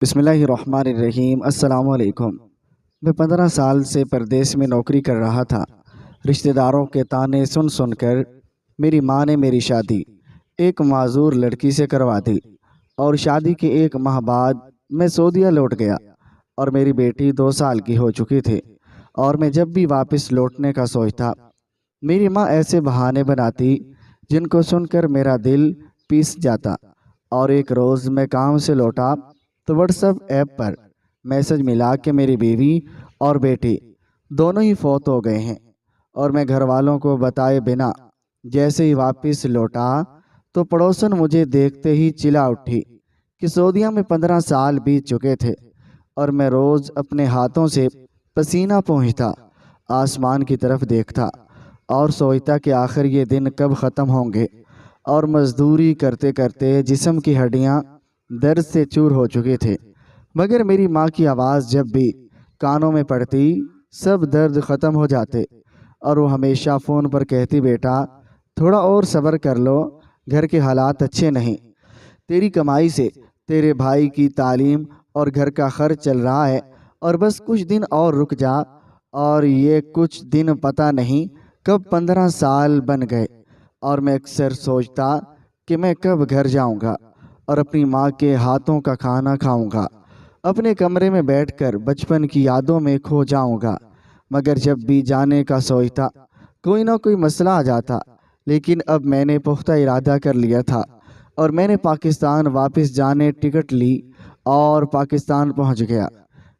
بسم اللہ الرحمن الرحیم۔ السلام علیکم۔ میں 15 سال سے پردیس میں نوکری کر رہا تھا۔ رشتہ داروں کے تانے سن سن کر میری ماں نے میری شادی ایک معذور لڑکی سے کروا دی، اور شادی کے 1 ماہ بعد میں سعودیہ لوٹ گیا اور میری بیٹی 2 سال کی ہو چکی تھی۔ اور میں جب بھی واپس لوٹنے کا سوچتا، میری ماں ایسے بہانے بناتی جن کو سن کر میرا دل پیس جاتا۔ اور ایک روز میں کام سے لوٹا تو واٹس ایپ پر میسج ملا کہ میری بیوی اور بیٹی دونوں ہی فوت ہو گئے ہیں۔ اور میں گھر والوں کو بتائے بنا جیسے ہی واپس لوٹا تو پڑوسن مجھے دیکھتے ہی چلا اٹھی کہ سعودیہ میں 15 سال بیت چکے تھے، اور میں روز اپنے ہاتھوں سے پسینہ پوچھتا، آسمان کی طرف دیکھتا اور سوچتا کہ آخر یہ دن کب ختم ہوں گے۔ اور مزدوری کرتے کرتے جسم کی ہڈیاں درد سے چور ہو چکے تھے، مگر میری ماں کی آواز جب بھی کانوں میں پڑتی سب درد ختم ہو جاتے۔ اور وہ ہمیشہ فون پر کہتی، بیٹا تھوڑا اور صبر کر لو، گھر کے حالات اچھے نہیں، تیری کمائی سے تیرے بھائی کی تعلیم اور گھر کا خرچ چل رہا ہے، اور بس کچھ دن اور رک جا۔ اور یہ کچھ دن پتہ نہیں کب 15 سال بن گئے، اور میں اکثر سوچتا کہ میں کب گھر جاؤں گا اور اپنی ماں کے ہاتھوں کا کھانا کھاؤں گا، اپنے کمرے میں بیٹھ کر بچپن کی یادوں میں کھو جاؤں گا۔ مگر جب بھی جانے کا سوچتا کوئی نہ کوئی مسئلہ آ جاتا۔ لیکن اب میں نے پختہ ارادہ کر لیا تھا، اور میں نے پاکستان واپس جانے ٹکٹ لی اور پاکستان پہنچ گیا۔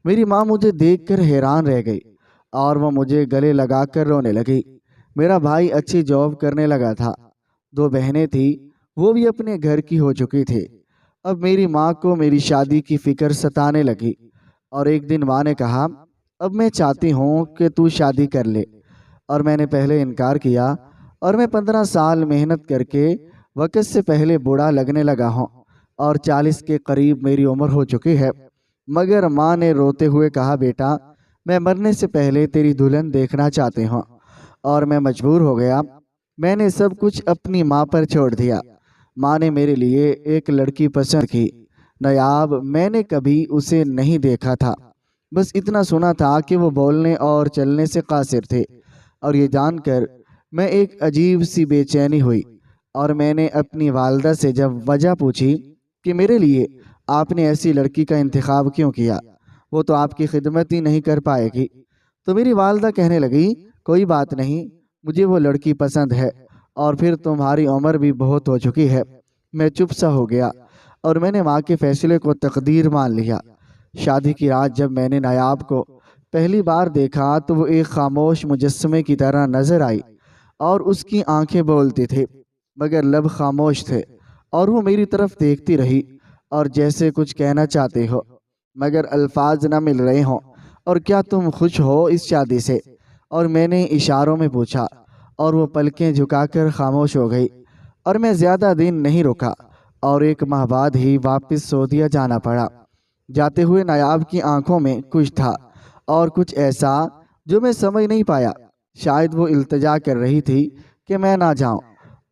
میری ماں مجھے دیکھ کر حیران رہ گئی، اور وہ مجھے گلے لگا کر رونے لگی۔ میرا بھائی اچھی جاب کرنے لگا تھا، 2 بہنیں تھیں، وہ بھی اپنے گھر کی ہو چکی تھی۔ اب میری ماں کو میری شادی کی فکر ستانے لگی، اور ایک دن ماں نے کہا، اب میں چاہتی ہوں کہ تو شادی کر لے۔ اور میں نے پہلے انکار کیا، اور میں 15 سال محنت کر کے وقت سے پہلے بوڑھا لگنے لگا ہوں، اور 40 کے قریب میری عمر ہو چکی ہے۔ مگر ماں نے روتے ہوئے کہا، بیٹا میں مرنے سے پہلے تیری دلہن دیکھنا چاہتے ہوں۔ اور میں مجبور ہو گیا، میں نے سب کچھ اپنی ماں پر چھوڑ دیا۔ ماں نے میرے لیے ایک لڑکی پسند کی، نایاب۔ میں نے کبھی اسے نہیں دیکھا تھا، بس اتنا سنا تھا کہ وہ بولنے اور چلنے سے قاصر تھے۔ اور یہ جان کر میں ایک عجیب سی بے چینی ہوئی، اور میں نے اپنی والدہ سے جب وجہ پوچھی کہ میرے لیے آپ نے ایسی لڑکی کا انتخاب کیوں کیا، وہ تو آپ کی خدمت ہی نہیں کر پائے گی، تو میری والدہ کہنے لگی، کوئی بات نہیں، مجھے وہ لڑکی پسند ہے، اور پھر تمہاری عمر بھی بہت ہو چکی ہے۔ میں چپ سا ہو گیا، اور میں نے ماں کے فیصلے کو تقدیر مان لیا۔ شادی کی رات جب میں نے نایاب کو پہلی بار دیکھا تو وہ ایک خاموش مجسمے کی طرح نظر آئی، اور اس کی آنکھیں بولتی تھی مگر لب خاموش تھے، اور وہ میری طرف دیکھتی رہی، اور جیسے کچھ کہنا چاہتے ہو مگر الفاظ نہ مل رہے ہوں۔ اور کیا تم خوش ہو اس شادی سے؟ اور میں نے اشاروں میں پوچھا، اور وہ پلکیں جھکا کر خاموش ہو گئی۔ اور میں زیادہ دن نہیں رکا، اور 1 ماہ بعد ہی واپس سعودیہ جانا پڑا۔ جاتے ہوئے نایاب کی آنکھوں میں کچھ تھا، اور کچھ ایسا جو میں سمجھ نہیں پایا۔ شاید وہ التجا کر رہی تھی کہ میں نہ جاؤں،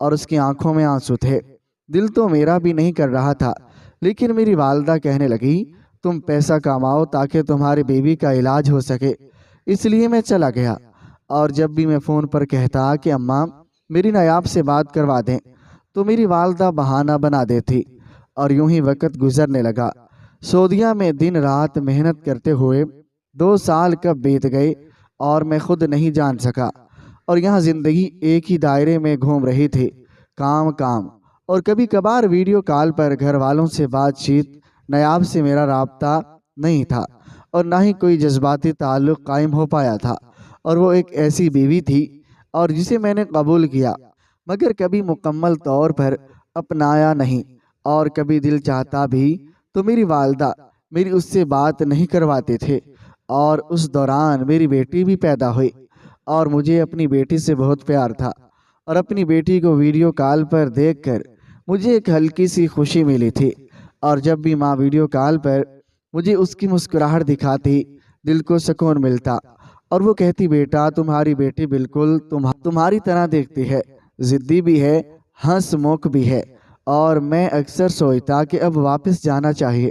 اور اس کی آنکھوں میں آنسو تھے۔ دل تو میرا بھی نہیں کر رہا تھا، لیکن میری والدہ کہنے لگی، تم پیسہ کماؤ تاکہ تمہاری بیوی کا علاج ہو سکے۔ اس لیے میں چلا گیا، اور جب بھی میں فون پر کہتا کہ اماں میری نایاب سے بات کروا دیں، تو میری والدہ بہانہ بنا دیتی، اور یوں ہی وقت گزرنے لگا۔ سعودیہ میں دن رات محنت کرتے ہوئے 2 سال کب بیت گئے اور میں خود نہیں جان سکا۔ اور یہاں زندگی ایک ہی دائرے میں گھوم رہی تھی، کام کام، اور کبھی کبھار ویڈیو کال پر گھر والوں سے بات چیت۔ نایاب سے میرا رابطہ نہیں تھا، اور نہ ہی کوئی جذباتی تعلق قائم ہو پایا تھا۔ اور وہ ایک ایسی بیوی تھی اور جسے میں نے قبول کیا، مگر کبھی مکمل طور پر اپنایا نہیں، اور کبھی دل چاہتا بھی تو میری والدہ میری اس سے بات نہیں کرواتے تھے۔ اور اس دوران میری بیٹی بھی پیدا ہوئی، اور مجھے اپنی بیٹی سے بہت پیار تھا، اور اپنی بیٹی کو ویڈیو کال پر دیکھ کر مجھے ایک ہلکی سی خوشی ملی تھی۔ اور جب بھی ماں ویڈیو کال پر مجھے اس کی مسکراہٹ دکھاتی، دل کو سکون ملتا، اور وہ کہتی، بیٹا تمہاری بیٹی بالکل تمہاری طرح دیکھتی ہے، ضدی بھی ہے، ہنس موک بھی ہے۔ اور میں اکثر سوچتا کہ اب واپس جانا چاہیے،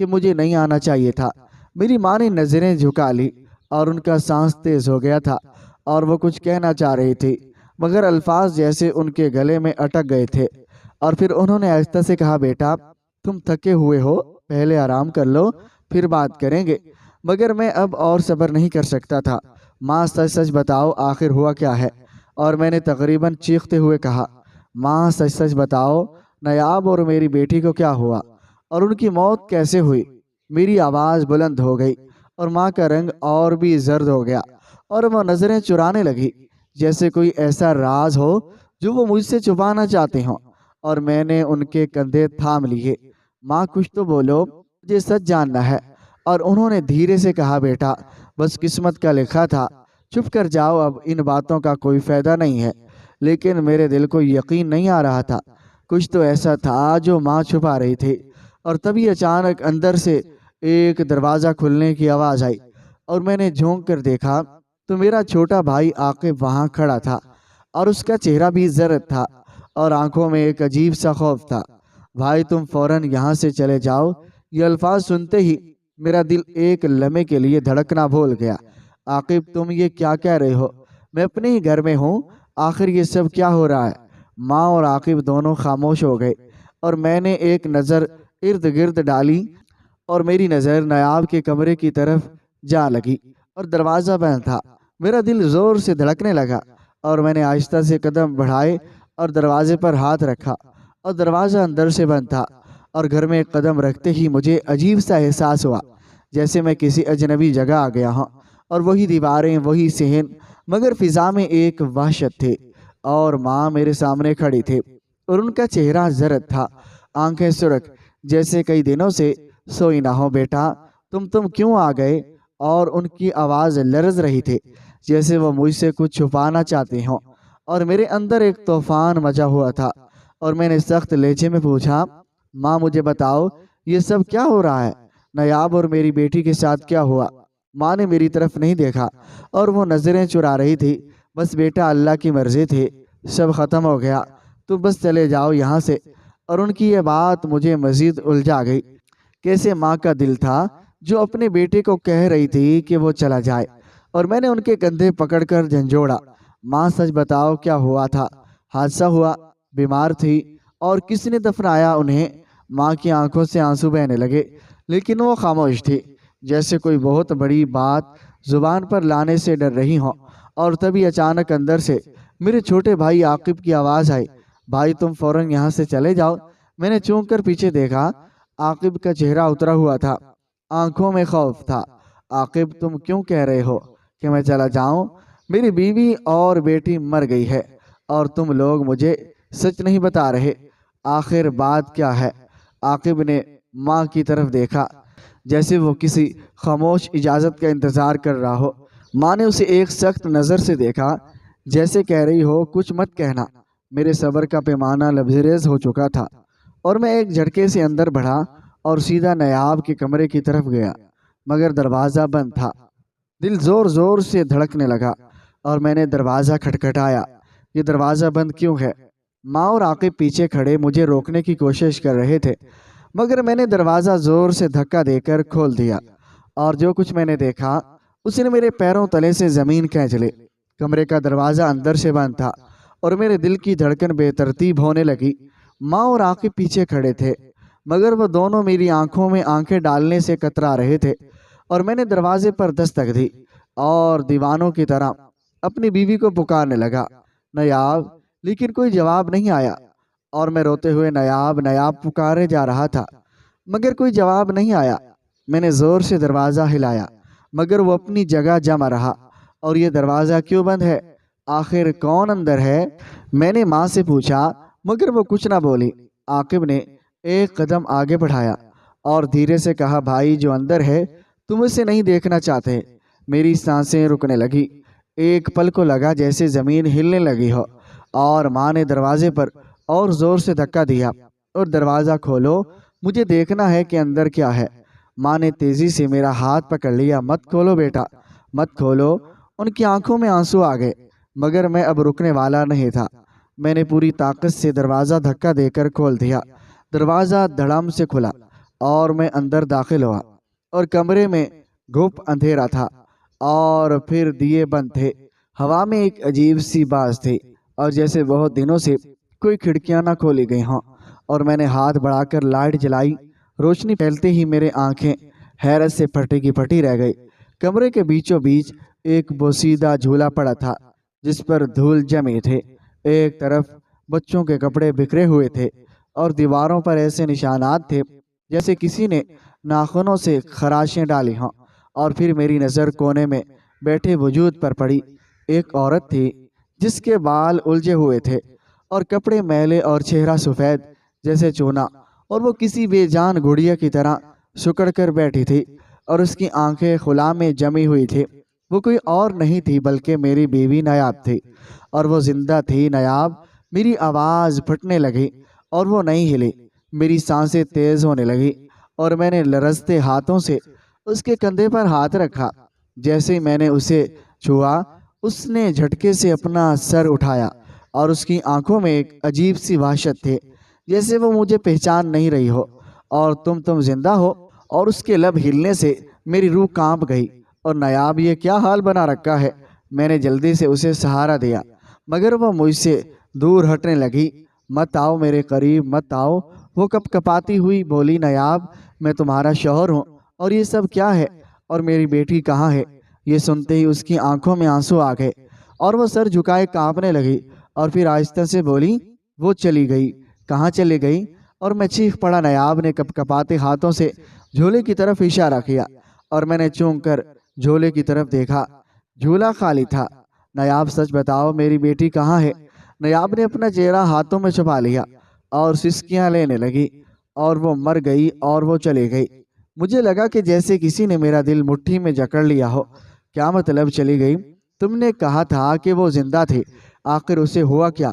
کہ مجھے نہیں آنا چاہیے تھا۔ میری ماں نے نظریں جھکا لی اور ان کا سانس تیز ہو گیا تھا اور وہ کچھ کہنا چاہ رہی تھی، مگر الفاظ جیسے ان کے گلے میں اٹک گئے تھے۔ اور پھر انہوں نے آہستہ سے کہا، بیٹا تم تھکے ہوئے ہو، پہلے آرام کر لو، پھر بات کریں گے۔ مگر میں اب اور صبر نہیں کر سکتا تھا۔ ماں سچ سچ بتاؤ آخر ہوا کیا ہے؟ اور میں نے تقریباً چیختے ہوئے کہا، ماں سچ سچ بتاؤ نیاب اور میری بیٹی کو کیا ہوا اور ان کی موت کیسے ہوئی؟ میری آواز بلند ہو گئی اور ماں کا رنگ اور بھی زرد ہو گیا اور وہ نظریں چرانے لگی جیسے کوئی ایسا راز ہو جو وہ مجھ سے چھپانا چاہتے ہوں، اور میں نے ان کے کندھے تھام لیے۔ ماں کچھ تو بولو، مجھے سچ جاننا ہے۔ اور انہوں نے دھیرے سے کہا، بیٹا بس قسمت کا لکھا تھا، چپ کر جاؤ، اب ان باتوں کا کوئی فائدہ نہیں ہے۔ لیکن میرے دل کو یقین نہیں آ رہا تھا، کچھ تو ایسا تھا جو ماں چھپا رہی تھی۔ اور تبھی اچانک اندر سے ایک دروازہ کھلنے کی آواز آئی اور میں نے جھونک کر دیکھا تو میرا چھوٹا بھائی عاقب وہاں کھڑا تھا، اور اس کا چہرہ بھی زرد تھا اور آنکھوں میں ایک عجیب سا خوف تھا۔ بھائی تم فوراً یہاں سے چلے جاؤ۔ یہ الفاظ سنتے ہی میرا دل ایک لمحے کے لیے دھڑکنا بھول گیا۔ عاقب تم یہ کیا کہہ رہے ہو؟ میں اپنے ہی گھر میں ہوں، آخر یہ سب کیا ہو رہا ہے؟ ماں اور عاقب دونوں خاموش ہو گئے اور میں نے ایک نظر ارد گرد ڈالی اور میری نظر نیاب کے کمرے کی طرف جا لگی اور دروازہ بند تھا۔ میرا دل زور سے دھڑکنے لگا اور میں نے آہستہ سے قدم بڑھائے اور دروازے پر ہاتھ رکھا اور دروازہ اندر سے بند تھا، اور گھر میں ایک قدم رکھتے ہی مجھے عجیب سا احساس ہوا جیسے میں کسی اجنبی جگہ آ گیا ہوں، اور وہی دیواریں، وہی صحن، مگر فضا میں ایک وحشت تھی۔ اور ماں میرے سامنے کھڑی تھی اور ان کا چہرہ زرد تھا، آنکھیں سرخ، جیسے کئی دنوں سے سوئی نہ ہو۔ بیٹا تم کیوں آ گئے؟ اور ان کی آواز لرز رہی تھی جیسے وہ مجھ سے کچھ چھپانا چاہتے ہوں، اور میرے اندر ایک طوفان مچا ہوا تھا۔ اور میں نے سخت لہجے میں پوچھا، ماں مجھے بتاؤ یہ سب کیا ہو رہا ہے؟ نیاب اور میری بیٹی کے ساتھ کیا ہوا؟ ماں نے میری طرف نہیں دیکھا اور وہ نظریں چرا رہی تھی۔ بس بیٹا اللہ کی مرضی تھی، سب ختم ہو گیا، تم بس چلے جاؤ یہاں سے۔ اور ان کی یہ بات مجھے مزید الجھا گئی۔ کیسے ماں کا دل تھا جو اپنے بیٹے کو کہہ رہی تھی کہ وہ چلا جائے؟ اور میں نے ان کے کندھے پکڑ کر جھنجھوڑا، ماں سچ بتاؤ کیا ہوا تھا؟ حادثہ ہوا؟ بیمار تھی؟ اور کس نے دفنایا انہیں؟ ماں کی آنکھوں سے آنسو بہنے لگے، لیکن وہ خاموش تھی جیسے کوئی بہت بڑی بات زبان پر لانے سے ڈر رہی ہوں۔ اور تبھی اچانک اندر سے میرے چھوٹے بھائی عاقب کی آواز آئی، بھائی تم فوراً یہاں سے چلے جاؤ۔ میں نے چونک کر پیچھے دیکھا، عاقب کا چہرہ اترا ہوا تھا، آنکھوں میں خوف تھا۔ عاقب تم کیوں کہہ رہے ہو کہ میں چلا جاؤں؟ میری بیوی اور بیٹی مر گئی ہے اور تم لوگ مجھے سچ نہیں بتا رہے، آخر بات کیا ہے؟ عاقب نے ماں کی طرف دیکھا جیسے وہ کسی خاموش اجازت کا انتظار کر رہا ہو۔ ماں نے اسے ایک سخت نظر سے دیکھا جیسے کہہ رہی ہو کچھ مت کہنا۔ میرے صبر کا پیمانہ لبریز ہو چکا تھا اور میں ایک جھٹکے سے اندر بڑھا اور سیدھا نیاب کے کمرے کی طرف گیا، مگر دروازہ بند تھا۔ دل زور زور سے دھڑکنے لگا اور میں نے دروازہ کھٹکھٹایا، یہ دروازہ بند کیوں ہے؟ ماں اور عاقب پیچھے کھڑے مجھے روکنے کی کوشش کر رہے تھے، مگر میں نے دروازہ زور سے دھکا دے کر کھول دیا، اور جو کچھ میں نے دیکھا اس نے میرے پیروں تلے سے زمین کھینچ لی۔ کمرے کا دروازہ اندر سے بند تھا اور میرے دل کی دھڑکن بے ترتیب ہونے لگی۔ ماں اور عاقب پیچھے کھڑے تھے، مگر وہ دونوں میری آنکھوں میں آنکھیں ڈالنے سے کترا رہے تھے۔ اور میں نے دروازے پر دستک دی اور دیوانوں کی طرح اپنی بیوی کو پکارنے لگا، نیاب، لیکن کوئی جواب نہیں آیا، اور میں روتے ہوئے نیاب نیاب پکارے جا رہا تھا، مگر کوئی جواب نہیں آیا۔ میں نے زور سے دروازہ ہلایا، مگر وہ اپنی جگہ جمع رہا۔ اور یہ دروازہ کیوں بند ہے؟ آخر کون اندر ہے؟ میں نے ماں سے پوچھا، مگر وہ کچھ نہ بولی۔ عاقب نے ایک قدم آگے بڑھایا اور دھیرے سے کہا، بھائی جو اندر ہے تم اسے نہیں دیکھنا چاہتے۔ میری سانسیں رکنے لگی، ایک پل کو لگا جیسے زمین ہلنے لگی ہو، اور ماں نے دروازے پر اور زور سے دھکا دیا، اور دروازہ کھولو، مجھے دیکھنا ہے کہ اندر کیا ہے۔ ماں نے تیزی سے میرا ہاتھ پکڑ لیا، مت کھولو بیٹا، مت کھولو۔ ان کی آنکھوں میں آنسو آ گئے، مگر میں اب رکنے والا نہیں تھا۔ میں نے پوری طاقت سے دروازہ دھکا دے کر کھول دیا۔ دروازہ دھڑام سے کھلا اور میں اندر داخل ہوا اور کمرے میں گھپ اندھیرا تھا اور پھر دیے بند تھے۔ ہوا میں ایک عجیب سی باز تھی اور جیسے بہت دنوں سے کوئی کھڑکیاں نہ کھولی گئی ہوں، اور میں نے ہاتھ بڑھا کر لائٹ جلائی۔ روشنی پھیلتے ہی میرے آنکھیں حیرت سے پھٹی کی پھٹی رہ گئی۔ کمرے کے بیچوں بیچ ایک بوسیدہ جھولا پڑا تھا جس پر دھول جمی تھے۔ ایک طرف بچوں کے کپڑے بکھرے ہوئے تھے اور دیواروں پر ایسے نشانات تھے جیسے کسی نے ناخنوں سے خراشیں ڈالی ہوں، اور پھر میری نظر کونے میں بیٹھے وجود پر پڑی۔ ایک عورت تھی جس کے بال الجھے ہوئے تھے اور کپڑے میلے اور چہرہ سفید جیسے چونا، اور وہ کسی بے جان گڑیا کی طرح سکڑ کر بیٹھی تھی اور اس کی آنکھیں خلا میں جمی ہوئی تھی۔ وہ کوئی اور نہیں تھی بلکہ میری بیوی نیاب تھی، اور وہ زندہ تھی۔ نیاب، میری آواز پھٹنے لگی اور وہ نہیں ہلی۔ میری سانسیں تیز ہونے لگی اور میں نے لرزتے ہاتھوں سے اس کے کندھے پر ہاتھ رکھا۔ جیسے میں نے اسے چھوا، اس نے جھٹکے سے اپنا سر اٹھایا اور اس کی آنکھوں میں ایک عجیب سی وحشت تھی، جیسے وہ مجھے پہچان نہیں رہی ہو۔ اور تم زندہ ہو؟ اور اس کے لب ہلنے سے میری روح کانپ گئی۔ اور نیاب، یہ کیا حال بنا رکھا ہے؟ میں نے جلدی سے اسے سہارا دیا مگر وہ مجھ سے دور ہٹنے لگی۔ مت آؤ میرے قریب، مت آؤ، وہ کپ کپاتی ہوئی بولی۔ نیاب، میں تمہارا شوہر ہوں، اور یہ سب کیا ہے؟ اور میری بیٹی کہاں ہے؟ یہ سنتے ہی اس کی آنکھوں میں آنسو آ گئے اور وہ سر جھکائے کانپنے لگی، اور پھر آہستہ سے بولی، وہ چلی گئی۔ کہاں چلی گئی؟ اور میں چیخ پڑا۔ نیاب نے کپ کپاتے ہاتھوں سے جھولے کی طرف اشارہ کیا اور میں نے چونک کر جھولے کی طرف دیکھا۔ جھولا خالی تھا۔ نیاب، سچ بتاؤ، میری بیٹی کہاں ہے؟ نیاب نے اپنا چہرہ ہاتھوں میں چھپا لیا اور سسکیاں لینے لگی، اور وہ مر گئی اور وہ چلی گئی۔ مجھے لگا کہ جیسے کسی نے میرا دل مٹھی میں جکڑ لیا ہو۔ کیا مطلب چلی گئی؟ تم نے کہا تھا کہ وہ زندہ تھی، آخر اسے ہوا کیا؟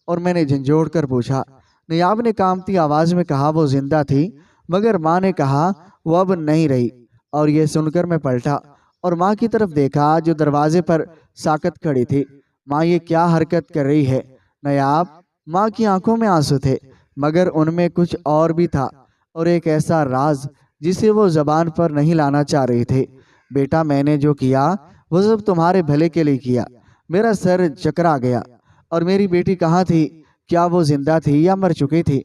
اور میں نے جھنجھوڑ کر پوچھا۔ نیاب نے کانپتی آواز میں کہا، وہ زندہ تھی، مگر ماں نے کہا وہ اب نہیں رہی۔ اور یہ سن کر میں پلٹا اور ماں کی طرف دیکھا جو دروازے پر ساکت کھڑی تھی۔ ماں، یہ کیا حرکت کر رہی ہے؟ نیاب، ماں کی آنکھوں میں آنسو تھے، مگر ان میں کچھ اور بھی تھا، اور ایک ایسا راز جسے وہ زبان پر نہیں لانا چاہ رہی تھی۔ بیٹا، میں نے جو کیا وہ سب تمہارے بھلے کے لیے کیا۔ میرا سر چکرا گیا۔ اور میری بیٹی کہاں تھی؟ کیا وہ زندہ تھی یا مر چکی تھی؟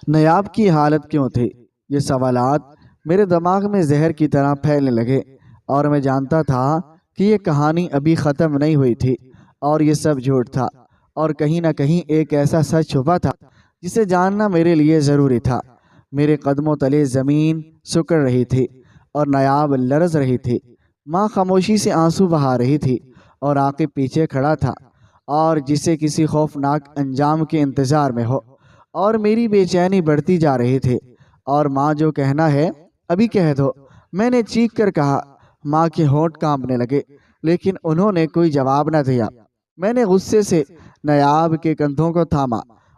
نیاب کی حالت کیوں تھی؟ یہ سوالات میرے دماغ میں زہر کی طرح پھیلنے لگے، اور میں جانتا تھا کہ یہ کہانی ابھی ختم نہیں ہوئی تھی، اور یہ سب جھوٹ تھا، اور کہیں نہ کہیں ایک ایسا سچ چھپا تھا جسے جاننا میرے لیے ضروری تھا۔ میرے قدموں تلے زمین سکڑ رہی تھی اور نیاب لرز رہی تھی۔ ماں خاموشی سے آنسو بہا رہی تھی اور عاقب پیچھے کھڑا تھا، اور جسے کسی خوفناک انجام کے انتظار میں ہو، اور میری بے چینی بڑھتی جا رہی تھی۔ اور ماں، جو کہنا ہے ابھی کہہ دو، میں نے چیخ کر کہا۔ ماں کے ہونٹ کانپنے لگے، لیکن انہوں نے کوئی جواب نہ دیا۔ میں نے غصے سے نیاب کے کندھوں کو تھاما۔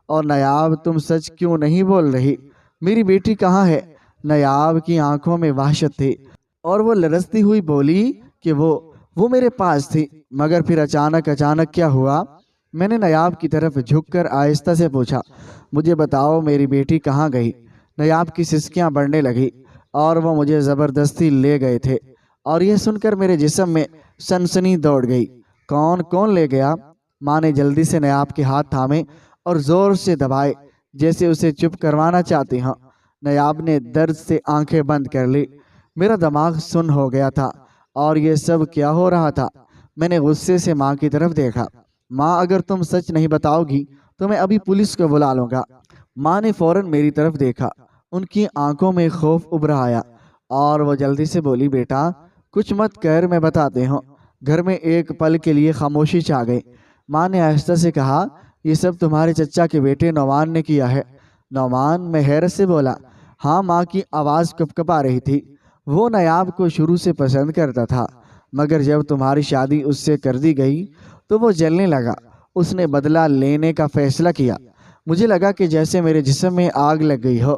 اور نیاب، تم سچ کیوں نہیں بول رہی؟ میری بیٹی کہاں ہے؟ نیاب کی آنکھوں میں وحشت تھی اور وہ لرزتی ہوئی بولی کہ وہ میرے پاس تھی۔ مگر پھر اچانک کیا ہوا؟ میں نے نیاب کی طرف جھک کر آہستہ سے پوچھا، مجھے بتاؤ، میری بیٹی کہاں گئی؟ نیاب کی سسکیاں بڑھنے لگی اور وہ مجھے زبردستی لے گئے تھے، اور یہ سن کر میرے جسم میں سنسنی دوڑ گئی۔ کون لے گیا؟ ماں نے جلدی سے نیاب کے ہاتھ تھامے اور زور سے دبائے جیسے اسے چپ کروانا چاہتی ہوں۔ نیاب نے درد سے آنکھیں بند کر لی۔ میرا دماغ سن ہو گیا تھا، اور یہ سب کیا ہو رہا تھا؟ میں نے غصے سے ماں کی طرف دیکھا۔ ماں، اگر تم سچ نہیں بتاؤ گی تو میں ابھی پولیس کو بلا لوں گا۔ ماں نے فوراً میری طرف دیکھا۔ ان کی آنکھوں میں خوف ابھر آیا اور وہ جلدی سے بولی، بیٹا کچھ مت کر، میں بتاتے ہوں۔ گھر میں ایک پل کے لیے خاموشی چھا گئی۔ ماں نے آہستہ سے کہا، یہ سب تمہارے چچا کے بیٹے نعمان نے کیا ہے۔ نعمان؟ میں حیرت سے بولا۔ ہاں، ماں کی آواز کپکپا رہی تھی۔ وہ نیاب کو شروع سے پسند کرتا تھا، مگر جب تمہاری شادی اس سے کر دی گئی تو وہ جلنے لگا۔ اس نے بدلہ لینے کا فیصلہ کیا۔ مجھے لگا کہ جیسے میرے جسم میں آگ لگ گئی ہو۔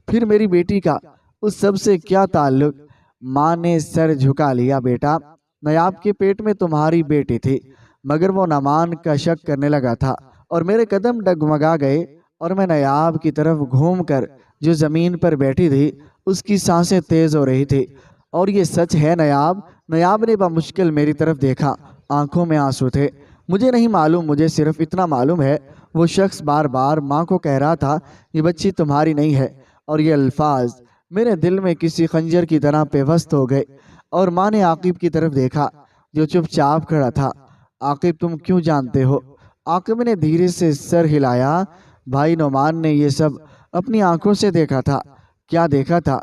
پھر میری بیٹی کا اس سب سے کیا تعلق؟ ماں نے سر جھکا لیا۔ بیٹا، نیاب کے پیٹ میں تمہاری بیٹی تھی، مگر وہ نعمان کا شک کرنے لگا تھا، اور میرے قدم ڈگمگا گئے، اور میں نیاب کی طرف گھوم کر جو زمین پر بیٹھی تھی اس کی سانسیں تیز ہو رہی تھی۔ اور یہ سچ ہے نیاب؟ نیاب نے بمشکل میری طرف دیکھا، آنکھوں میں آنسو تھے۔ مجھے نہیں معلوم، مجھے صرف اتنا معلوم ہے وہ شخص بار بار ماں کو کہہ رہا تھا یہ بچی تمہاری نہیں ہے، اور یہ الفاظ میرے دل میں کسی خنجر کی طرح پیوست ہو گئے۔ اور ماں نے عاقب کی طرف دیکھا جو چپ چاپ کھڑا تھا۔ عاقب تم کیوں جانتے ہو؟ عاقب نے دھیرے سے سر ہلایا۔ بھائی نعمان نے یہ سب اپنی آنکھوں سے دیکھا تھا۔ کیا دیکھا تھا؟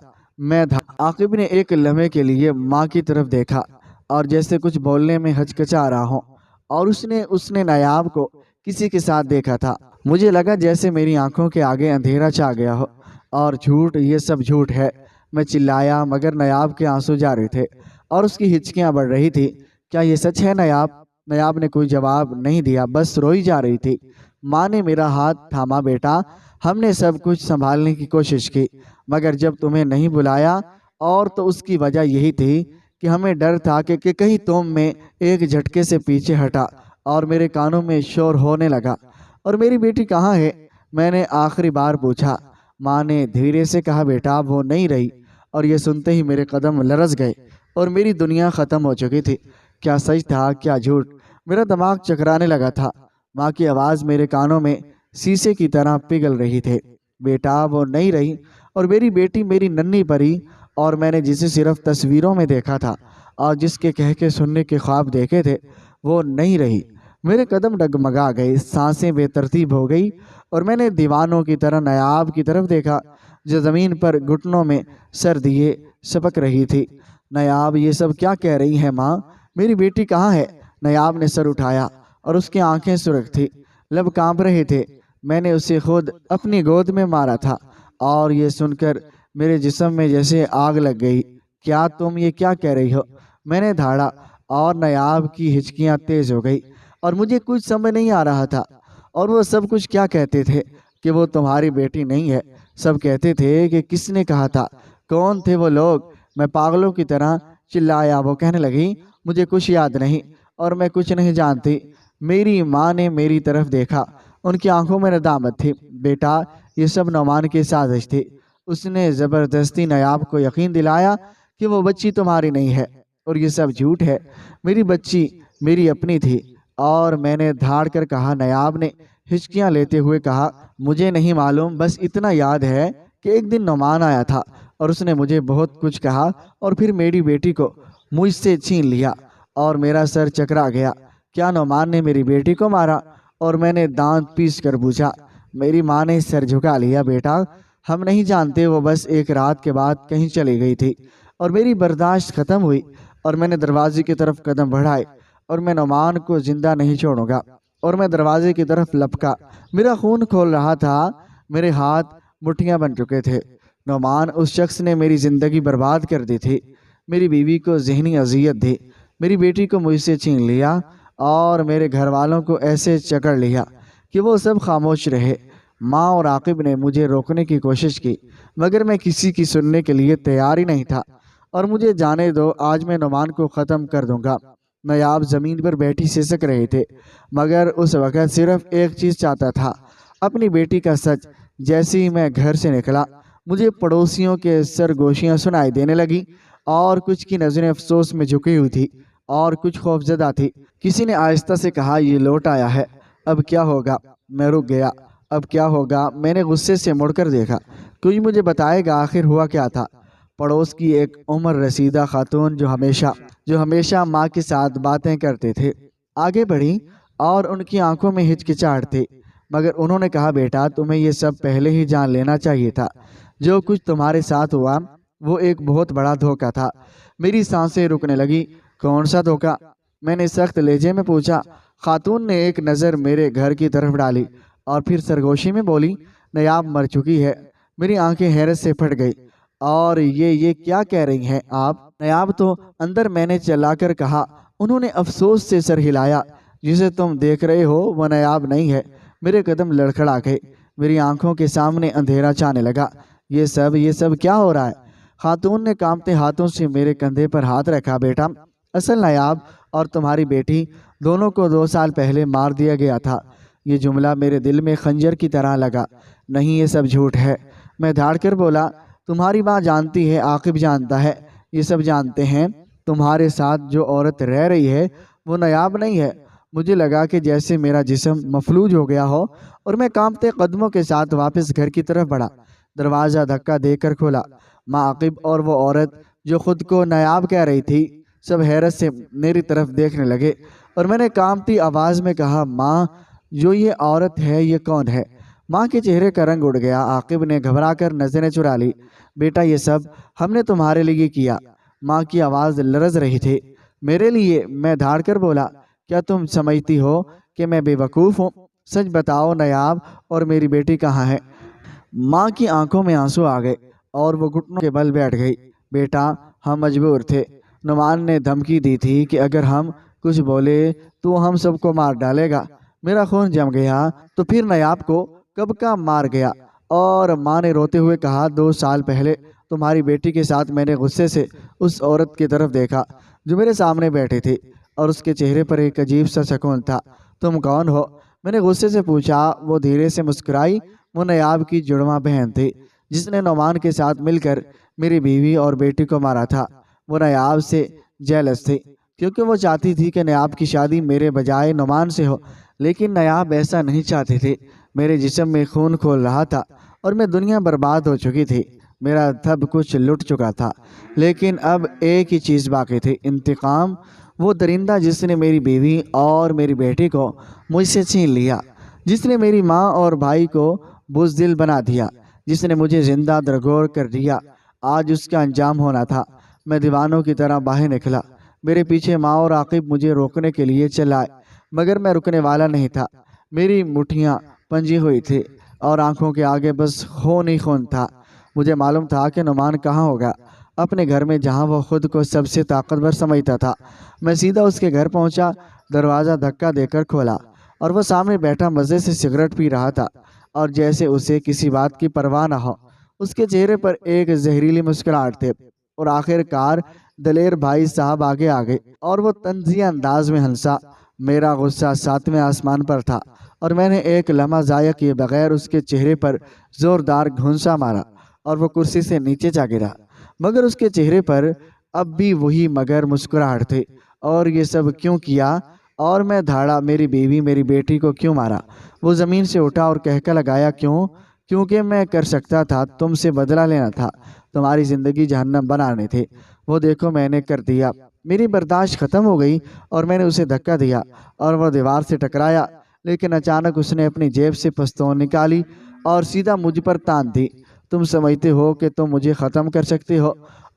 عاقب نے ایک لمحے کے لیے ماں کی طرف دیکھا اور جیسے کچھ بولنے میں ہچکچا رہا ہوں، اور اس نے نیاب کو کسی کے ساتھ دیکھا تھا۔ مجھے لگا جیسے میری آنکھوں کے آگے اندھیرا چھا گیا ہو۔ اور جھوٹ، یہ سب جھوٹ ہے، میں چلایا، مگر نیاب کے آنسو جاری تھے اور اس کی ہچکیاں بڑھ رہی تھی۔ کیا یہ سچ ہے نیاب؟ نیاب نے کوئی جواب نہیں دیا، بس روئی جا رہی تھی۔ ماں نے میرا ہاتھ تھاما۔ بیٹا، ہم نے سب کچھ سنبھالنے کی کوشش کی، مگر جب تمہیں نہیں بلایا، اور تو اس کی وجہ یہی تھی کہ ہمیں ڈر تھا کہ کہیں تم میں ایک جھٹکے سے پیچھے ہٹا اور میرے کانوں میں شور ہونے لگا۔ اور میری بیٹی کہاں ہے؟ میں نے آخری بار پوچھا۔ ماں نے دھیرے سے کہا، بیٹا وہ نہیں رہی۔ اور یہ سنتے ہی میرے قدم لرز گئے اور میری دنیا ختم ہو چکی تھی۔ کیا سچ تھا، کیا جھوٹ؟ میرا دماغ چکرانے لگا تھا۔ ماں کی آواز میرے کانوں میں سیسے کی طرح پگھل رہی تھی۔ بیٹا وہ نہیں رہی، اور میری بیٹی، میری ننھی پری، اور میں نے جسے صرف تصویروں میں دیکھا تھا اور جس کے کہہ کے سننے کے خواب دیکھے تھے، وہ نہیں رہی۔ میرے قدم ڈگمگا گئے، سانسیں بے ترتیب ہو گئی، اور میں نے دیوانوں کی طرح نیاب کی طرف دیکھا جو زمین پر گھٹنوں میں سر دیے سبک رہی تھی۔ نیاب یہ سب کیا کہہ رہی ہے ماں؟ میری بیٹی کہاں ہے؟ نیاب نے سر اٹھایا اور اس کی آنکھیں سرخ تھی، لب کانپ رہے تھے۔ میں نے اسے خود اپنی گود میں مارا تھا، اور یہ سن کر میرے جسم میں جیسے آگ لگ گئی۔ کیا تم یہ کیا کہہ رہی ہو؟ میں نے دھاڑا، اور نیاب کی ہچکیاں تیز ہو گئی اور مجھے کچھ سمجھ نہیں آ رہا تھا۔ اور وہ سب کچھ کیا کہتے تھے؟ کہ وہ تمہاری بیٹی نہیں ہے۔ سب کہتے تھے کہ کس نے کہا تھا؟ کون تھے وہ لوگ؟ میں پاگلوں کی طرح چلایا۔ وہ کہنے لگی، مجھے کچھ یاد نہیں اور میں کچھ نہیں جانتی۔ میری ماں نے میری طرف دیکھا، ان کی آنکھوں میں ندامت تھی۔ بیٹا یہ سب نعمان کی سازش تھی۔ اس نے زبردستی نیاب کو یقین دلایا کہ وہ بچی تمہاری نہیں ہے، اور یہ سب جھوٹ ہے۔ میری بچی میری اپنی تھی۔ اور میں نے دھاڑ کر کہا۔ نیاب نے ہچکیاں لیتے ہوئے کہا، مجھے نہیں معلوم، بس اتنا یاد ہے کہ ایک دن نعمان آیا تھا اور اس نے مجھے بہت کچھ کہا، اور پھر میری بیٹی کو مجھ سے چھین لیا اور میرا سر چکرا گیا۔ کیا نعمان نے میری بیٹی کو مارا؟ اور میں نے دانت پیس کر پوچھا۔ میری ماں نے سر جھکا لیا۔ بیٹا ہم نہیں جانتے، وہ بس ایک رات کے بعد کہیں چلی گئی تھی۔ اور میری برداشت ختم ہوئی اور میں نے دروازے کی طرف قدم بڑھائے، اور میں نعمان کو زندہ نہیں چھوڑوں گا۔ اور میں دروازے کی طرف لپکا۔ میرا خون کھول رہا تھا، میرے ہاتھ مٹھیاں بن چکے تھے۔ نعمان اس شخص نے میری زندگی برباد کر دی تھی، میری بیوی کو ذہنی اذیت دی، میری بیٹی کو مجھ سے چھین لیا، اور میرے گھر والوں کو ایسے جکڑ لیا کہ وہ سب خاموش رہے۔ ماں اور عاقب نے مجھے روکنے کی کوشش کی، مگر میں کسی کی سننے کے لیے تیار ہی نہیں تھا۔ اور مجھے جانے دو، آج میں نعمان کو ختم کر دوں گا۔ نیاب زمین پر بیٹھی سسک رہے تھے، مگر اس وقت صرف ایک چیز چاہتا تھا، اپنی بیٹی کا سچ۔ جیسے ہی میں گھر سے نکلا، مجھے پڑوسیوں کے سرگوشیاں سنائی دینے لگی، اور کچھ کی نظریں افسوس میں جھکی ہوئی تھی اور کچھ خوفزدہ تھی۔ کسی نے آہستہ سے کہا، یہ لوٹ آیا ہے، اب کیا ہوگا؟ میں رک گیا۔ اب کیا ہوگا؟ میں نے غصے سے مڑ کر دیکھا۔ کوئی مجھے بتائے گا آخر ہوا کیا تھا؟ پڑوس کی ایک عمر رسیدہ خاتون جو ہمیشہ ماں کے ساتھ باتیں کرتے تھے آگے بڑھی، اور ان کی آنکھوں میں ہچکچاہٹ تھی، مگر انہوں نے کہا، بیٹا تمہیں یہ سب پہلے ہی جان لینا چاہیے تھا۔ جو کچھ تمہارے ساتھ ہوا وہ ایک بہت بڑا دھوکہ تھا۔ میری سانسیں رکنے لگی۔ کون سا دھوکہ؟ میں نے سخت لہجے میں پوچھا۔ خاتون نے ایک نظر میرے گھر کی طرف ڈالی اور پھر سرگوشی میں بولی، نیاب مر چکی ہے۔ میری آنکھیں حیرت سے پھٹ گئی۔ اور یہ کیا کہہ رہی ہیں آپ؟ نیاب تو اندر، میں نے چلا کر کہا۔ انہوں نے افسوس سے سر ہلایا۔ جسے تم دیکھ رہے ہو وہ نیاب نہیں ہے۔ میرے قدم لڑکھڑا گئے، میری آنکھوں کے سامنے اندھیرا چھانے لگا۔ یہ سب کیا ہو رہا ہے؟ خاتون نے کانپتے ہاتھوں سے میرے کندھے پر ہاتھ رکھا۔ بیٹا اصل نیاب اور تمہاری بیٹی دونوں کو 2 سال پہلے مار دیا گیا تھا۔ یہ جملہ میرے دل میں خنجر کی طرح لگا۔ نہیں، یہ سب جھوٹ ہے، میں دھاڑ کر بولا۔ تمہاری ماں جانتی ہے، عاقب جانتا ہے، یہ سب جانتے ہیں تمہارے ساتھ جو عورت رہ رہی ہے وہ نایاب نہیں ہے۔ مجھے لگا کہ جیسے میرا جسم مفلوج ہو گیا ہو اور میں کانپتے قدموں کے ساتھ واپس گھر کی طرف بڑھا۔ دروازہ دھکا دے کر کھولا۔ ماں، عاقب اور وہ عورت جو خود کو نایاب کہہ رہی تھی سب حیرت سے میری طرف دیکھنے لگے اور میں نے کانپتی آواز میں کہا، ماں، جو یہ عورت ہے یہ کون ہے؟ ماں کے چہرے کا رنگ اڑ گیا۔ عاقب نے گھبرا کر نظریں چرا لی۔ بیٹا، یہ سب ہم نے تمہارے لیے کیا۔ ماں کی آواز لرز رہی تھی۔ میرے لیے؟ میں دھاڑ کر بولا، کیا تم سمجھتی ہو کہ میں بے وقوف ہوں؟ سچ بتاؤ، نایاب اور میری بیٹی کہاں ہے؟ ماں کی آنکھوں میں آنسو آ گئے اور وہ گھٹنوں کے بل بیٹھ گئی۔ بیٹا، ہم مجبور تھے۔ نعمان نے دھمکی دی تھی کہ اگر ہم کچھ بولے تو وہ ہم سب کو مار ڈالے گا۔ میرا خون جم گیا۔ تو پھر نایاب کو کب کا مار گیا؟ اور ماں نے روتے ہوئے کہا، 2 سال پہلے تمہاری بیٹی کے ساتھ میں نے غصے سے اس عورت کی طرف دیکھا جو میرے سامنے بیٹھی تھی اور اس کے چہرے پر ایک عجیب سا سکون تھا۔ تم کون ہو؟ میں نے غصے سے پوچھا۔ وہ دھیرے سے مسکرائی۔ وہ نایاب کی جڑواں بہن تھی جس نے نعمان کے ساتھ مل کر میری بیوی اور بیٹی کو مارا تھا۔ وہ نایاب سے جیلس تھی کیونکہ وہ چاہتی تھی کہ نایاب کی شادی میرے بجائے نعمان سے ہو، لیکن نایاب ایسا نہیں چاہتی تھی۔ میرے جسم میں خون کھول رہا تھا اور میں دنیا برباد ہو چکی تھی۔ میرا سب کچھ لٹ چکا تھا، لیکن اب ایک ہی چیز باقی تھی، انتقام۔ وہ درندہ جس نے میری بیوی اور میری بیٹی کو مجھ سے چھین لیا، جس نے میری ماں اور بھائی کو بزدل بنا دیا، جس نے مجھے زندہ درگور کر دیا، آج اس کا انجام ہونا تھا۔ میں دیوانوں کی طرح باہر نکلا۔ میرے پیچھے ماں اور عاقب مجھے روکنے کے لیے چلائے، مگر میں رکنے والا نہیں تھا۔ میری مٹھیاں پنجی ہوئی تھی اور آنکھوں کے آگے بس خون ہی خون تھا۔ مجھے معلوم تھا کہ نعمان کہاں ہوگا، اپنے گھر میں، جہاں وہ خود کو سب سے طاقتور سمجھتا تھا۔ میں سیدھا اس کے گھر پہنچا۔ دروازہ دھکا دے کر کھولا اور وہ سامنے بیٹھا مزے سے سگریٹ پی رہا تھا اور جیسے اسے کسی بات کی پرواہ نہ ہو۔ اس کے چہرے پر ایک زہریلی مسکراہٹ تھی اور آخر کار دلیر بھائی صاحب آگے آ گئے اور وہ طنزیہ انداز میں ہنسا۔ میرا غصہ 7ویں آسمان پر تھا اور میں نے ایک لمحہ ضائع کیے بغیر اس کے چہرے پر زوردار گھونسا مارا اور وہ کرسی سے نیچے جا گرا، مگر اس کے چہرے پر اب بھی وہی مگر مسکراہٹ تھی۔ اور یہ سب کیوں کیا؟ اور میں دھاڑا، میری بیوی، میری بیٹی کو کیوں مارا؟ وہ زمین سے اٹھا اور کہکا لگایا، کیوں؟ کیونکہ میں کر سکتا تھا، تم سے بدلہ لینا تھا، تمہاری زندگی جہنم بنانے تھی۔ وہ دیکھو میں نے کر دیا۔ میری برداشت ختم ہو گئی اور میں نے اسے دھکا دیا اور وہ دیوار سے ٹکرایا، لیکن اچانک اس نے اپنی جیب سے پستول نکالی اور سیدھا مجھ پر تان دی۔ تم سمجھتے ہو کہ تم مجھے ختم کر سکتے ہو؟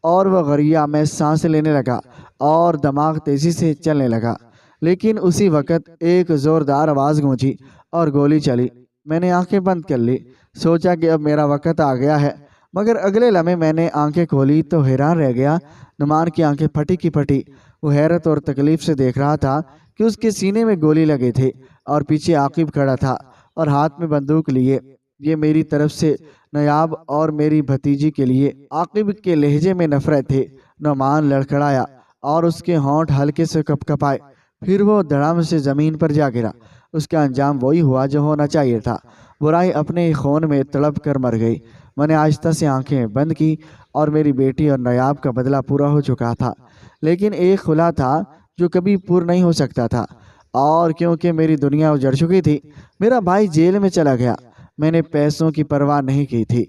اور وہ غریہ میں سانس لینے لگا اور دماغ تیزی سے چلنے لگا، لیکن اسی وقت ایک زوردار آواز گونجی اور گولی چلی۔ میں نے آنکھیں بند کر لی، سوچا کہ اب میرا وقت آ گیا ہے، مگر اگلے لمحے میں نے آنکھیں کھولی تو حیران رہ گیا۔ نعمان کی آنکھیں پھٹی کی پھٹی، وہ حیرت اور تکلیف سے دیکھ رہا تھا کہ اس کے سینے میں گولی لگی تھی اور پیچھے عاقب کھڑا تھا اور ہاتھ میں بندوق لیے۔ یہ میری طرف سے نایاب اور میری بھتیجی کے لیے۔ عاقب کے لہجے میں نفرت تھی۔ نعمان لڑکھڑایا اور اس کے ہونٹ ہلکے سے کپ کپائے، پھر وہ دھڑام سے زمین پر جا گرا۔ اس کا انجام وہی ہوا جو ہونا چاہیے تھا، برائی اپنے ہی خون میں تڑپ کر مر گئی۔ میں نے آہستہ سے آنکھیں بند کی اور میری بیٹی اور نایاب کا بدلہ پورا ہو چکا تھا، لیکن ایک خلا تھا جو کبھی پور نہیں ہو سکتا تھا، اور کیونکہ میری دنیا اجڑ چکی تھی، میرا بھائی جیل میں چلا گیا۔ میں نے پیسوں کی پرواہ نہیں کی تھی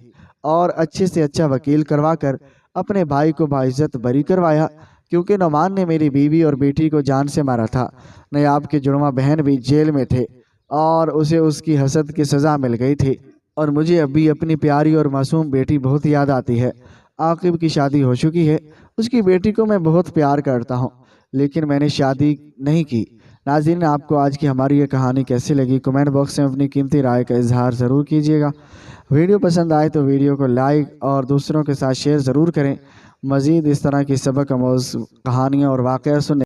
اور اچھے سے اچھا وکیل کروا کر اپنے بھائی کو باعزت بری کروایا، کیونکہ نعمان نے میری بیوی اور بیٹی کو جان سے مارا تھا۔ نایاب کے جڑواں بہن بھی جیل میں تھے اور اسے اس کی حسد کی سزا مل گئی تھی، اور مجھے اب بھی اپنی پیاری اور معصوم بیٹی بہت یاد آتی ہے۔ عاقب کی شادی ہو چکی ہے، اس کی بیٹی کو میں بہت پیار کرتا ہوں، لیکن میں نے شادی نہیں کی۔ ناظرین، آپ کو آج کی ہماری یہ کہانی کیسی لگی؟ کمنٹ باکس میں اپنی قیمتی رائے کا اظہار ضرور کیجیے گا۔ ویڈیو پسند آئے تو ویڈیو کو لائک اور دوسروں کے ساتھ شیئر ضرور کریں۔ مزید اس طرح کی سبق آموز کہانیاں اور واقعہ سننے